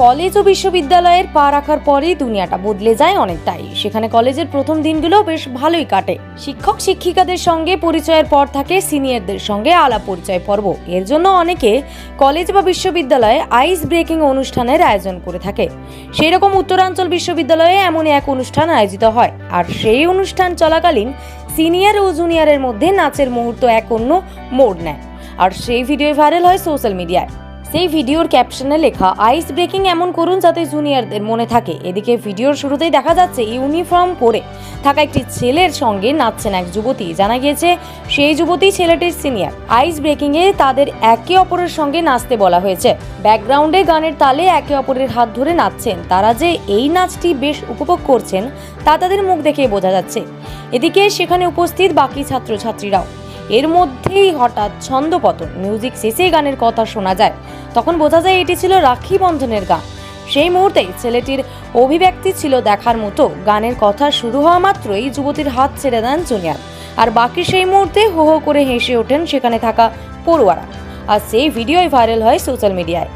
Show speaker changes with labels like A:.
A: College ও বিশ্ববিদ্যালয়ের পা রাখার পরেই দুনিয়াটা বদলে যায় অনেকটাই। সেখানে কলেজের প্রথম দিনগুলো বেশ ভালোই কাটে। শিক্ষক শিক্ষিকাদের সঙ্গে পরিচয়ের পর থাকে সিনিয়রদের সঙ্গে আলাপ পরিচয় পর্ব। এর জন্য অনেকে কলেজ বা বিশ্ববিদ্যালয়ে আইস ব্রেকিং অনুষ্ঠানের আয়োজন করে থাকে। সেই রকম উত্তরাঞ্চল বিশ্ববিদ্যালয়ে এমনই এক অনুষ্ঠান আয়োজিত হয়, আর সেই অনুষ্ঠান চলাকালীন সিনিয়র ও জুনিয়রের মধ্যে নাচের মুহূর্ত এক অন্য মোড় নেয়, আর সেই ভিডিও ভাইরাল হয় সোশ্যাল মিডিয়ায়। সেই ভিডিওর ক্যাপশনে লেখা আইস ব্রেকিং এমন করুন যাতে জুনিয়রদের মনে থাকে। এদিকে ভিডিওর শুরুতেই দেখা যাচ্ছে ইউনিফর্ম পরে থাকা একটি ছেলের সঙ্গে নাচছেন এক যুবতী। জানা গিয়েছে সেই যুবতী ছেলেটির সিনিয়র। আইস ব্রেকিং এ তাদের একে অপরের সঙ্গে নাচতে বলা হয়েছে। ব্যাকগ্রাউন্ডে গানের তালে একে অপরের হাত ধরে নাচছেন। তারা যে এই নাচটি বেশ উপভোগ করছেন তা তাদের মুখ দেখে বোঝা যাচ্ছে। এদিকে সেখানে উপস্থিত বাকি ছাত্রছাত্রীরাও। এর মধ্যেই হঠাৎ ছন্দপতন। মিউজিক শেষে গানের কথা শোনা যায়। তখন বোঝা যায় এটি ছিল রাখি বন্ধনের গান। সেই মুহূর্তেই ছেলেটির অভিব্যক্তি ছিল দেখার মতো। গানের কথা শুরু হওয়া মাত্রই যুবতীর হাত ছেড়ে দেন জুনিয়র, আর বাকি সেই মুহূর্তে হো হো করে হেসে ওঠেন সেখানে থাকা পড়ুয়ারা। আর সেই ভিডিওই ভাইরাল হয় সোশ্যাল মিডিয়ায়।